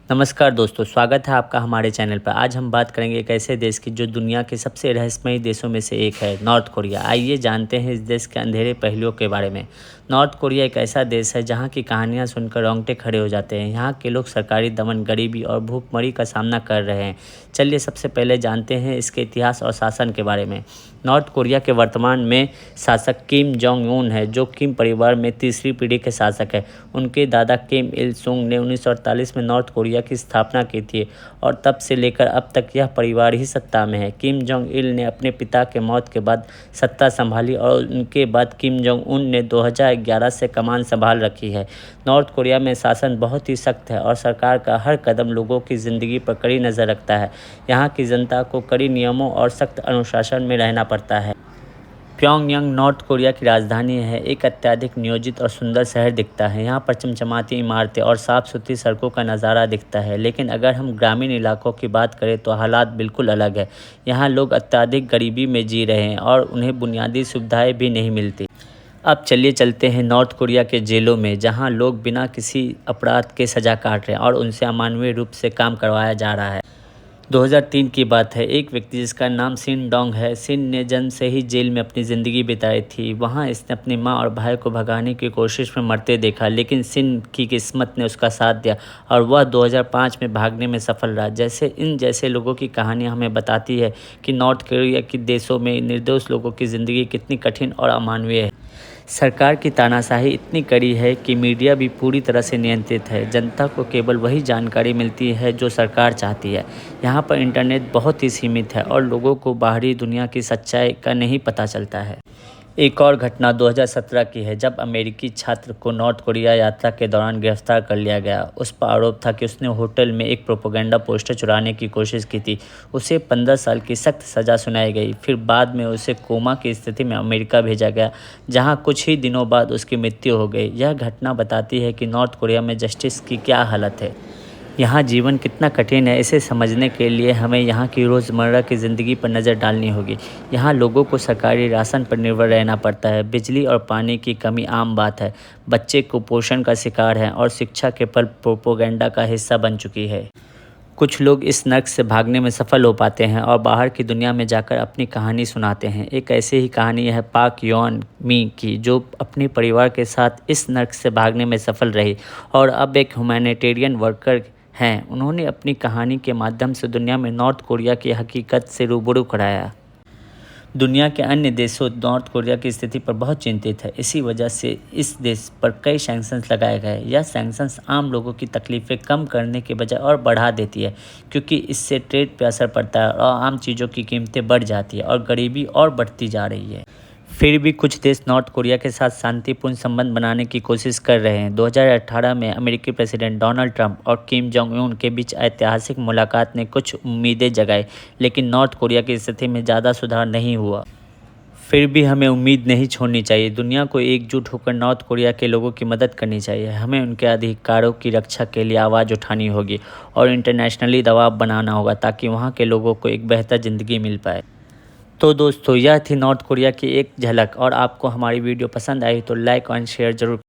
नमस्कार दोस्तों, स्वागत है आपका हमारे चैनल पर। आज हम बात करेंगे एक ऐसे देश की जो दुनिया के सबसे रहस्यमयी देशों में से एक है, नॉर्थ कोरिया। आइए जानते हैं इस देश के अंधेरे पहलुओं के बारे में। नॉर्थ कोरिया एक ऐसा देश है जहां की कहानियां सुनकर रोंगटे खड़े हो जाते हैं। यहां के लोग सरकारी दमन, गरीबी और भूखमरी का सामना कर रहे हैं। चलिए सबसे पहले जानते हैं इसके इतिहास और शासन के बारे में। नॉर्थ कोरिया के वर्तमान में शासक किम जोंग उन है, जो किम परिवार में तीसरी पीढ़ी के शासक है। उनके दादा किम इल सुंग ने 1948 में नॉर्थ कोरिया की स्थापना की थी और तब से लेकर अब तक यह परिवार ही सत्ता में है। किम जोंग इल ने अपने पिता के मौत के बाद सत्ता संभाली और उनके बाद किम जोंग उन ने 2011 से कमान संभाल रखी है। नॉर्थ कोरिया में शासन बहुत ही सख्त है और सरकार का हर कदम लोगों की ज़िंदगी पर कड़ी नज़र रखता है। यहाँ की जनता को कड़ी नियमों और सख्त अनुशासन में रहना पड़ता है। प्योंगयांग नॉर्थ कोरिया की राजधानी है। एक अत्यधिक नियोजित और सुंदर शहर दिखता है। यहाँ पर चमचमाती इमारतें और साफ़ सुथरी सड़कों का नज़ारा दिखता है। लेकिन अगर हम ग्रामीण इलाकों की बात करें तो हालात बिल्कुल अलग है। यहाँ लोग अत्यधिक गरीबी में जी रहे हैं और उन्हें बुनियादी सुविधाएं भी नहीं मिलती। अब चलिए चलते हैं नॉर्थ कोरिया के जेलों में, जहाँ लोग बिना किसी अपराध के सज़ा काट रहे हैं और उनसे अमानवीय रूप से काम करवाया जा रहा है। 2003 की बात है। एक व्यक्ति जिसका नाम सिन डोंग है, सिन ने जन्म से ही जेल में अपनी ज़िंदगी बिताई थी। वहाँ इसने अपनी माँ और भाई को भगाने की कोशिश में मरते देखा, लेकिन सिन की किस्मत ने उसका साथ दिया और वह 2005 में भागने में सफल रहा। जैसे लोगों की कहानी हमें बताती है कि नॉर्थ कोरिया के देशों में निर्दोष लोगों की ज़िंदगी कितनी कठिन और अमानवीय है। सरकार की तानाशाही इतनी कड़ी है कि मीडिया भी पूरी तरह से नियंत्रित है। जनता को केवल वही जानकारी मिलती है जो सरकार चाहती है। यहाँ पर इंटरनेट बहुत ही सीमित है और लोगों को बाहरी दुनिया की सच्चाई का नहीं पता चलता है। एक और घटना 2017 की है, जब अमेरिकी छात्र को नॉर्थ कोरिया यात्रा के दौरान गिरफ्तार कर लिया गया। उस पर आरोप था कि उसने होटल में एक प्रोपेगेंडा पोस्टर चुराने की कोशिश की थी। उसे 15 साल की सख्त सज़ा सुनाई गई। फिर बाद में उसे कोमा की स्थिति में अमेरिका भेजा गया, जहां कुछ ही दिनों बाद उसकी मृत्यु हो गई। यह घटना बताती है कि नॉर्थ कोरिया में जस्टिस की क्या हालत है। यहाँ जीवन कितना कठिन है, इसे समझने के लिए हमें यहाँ की रोज़मर्रा की ज़िंदगी पर नज़र डालनी होगी। यहाँ लोगों को सरकारी राशन पर निर्भर रहना पड़ता है। बिजली और पानी की कमी आम बात है। बच्चे कुपोषण का शिकार हैं और शिक्षा के पल प्रोपेगेंडा का हिस्सा बन चुकी है। कुछ लोग इस नर्क से भागने में सफल हो पाते हैं और बाहर की दुनिया में जाकर अपनी कहानी सुनाते हैं। एक ऐसी ही कहानी है पाक योन मी की, जो अपने परिवार के साथ इस नर्क से भागने में सफल रही और अब एक ह्यूमैनिटेरियन वर्कर हैं। उन्होंने अपनी कहानी के माध्यम से दुनिया में नॉर्थ कोरिया की हकीकत से रूबरू कराया। दुनिया के अन्य देशों नॉर्थ कोरिया की स्थिति पर बहुत चिंतित है। इसी वजह से इस देश पर कई सैंक्शंस लगाए गए। यह सैंक्शंस आम लोगों की तकलीफ़ें कम करने के बजाय और बढ़ा देती है, क्योंकि इससे ट्रेड पर असर पड़ता है और आम चीज़ों की कीमतें बढ़ जाती है और गरीबी और बढ़ती जा रही है। फिर भी कुछ देश नॉर्थ कोरिया के साथ शांतिपूर्ण संबंध बनाने की कोशिश कर रहे हैं। 2018 में अमेरिकी प्रेसिडेंट डोनाल्ड ट्रंप और किम जोंग उन के बीच ऐतिहासिक मुलाकात ने कुछ उम्मीदें जगाई, लेकिन नॉर्थ कोरिया की स्थिति में ज़्यादा सुधार नहीं हुआ। फिर भी हमें उम्मीद नहीं छोड़नी चाहिए। दुनिया को एकजुट होकर नॉर्थ कोरिया के लोगों की मदद करनी चाहिए। हमें उनके अधिकारों की रक्षा के लिए आवाज़ उठानी होगी और इंटरनेशनली दबाव बनाना होगा, ताकि वहाँ के लोगों को एक बेहतर ज़िंदगी मिल पाए। तो दोस्तों, यह थी नॉर्थ कोरिया की एक झलक, और आपको हमारी वीडियो पसंद आई तो लाइक और शेयर ज़रूर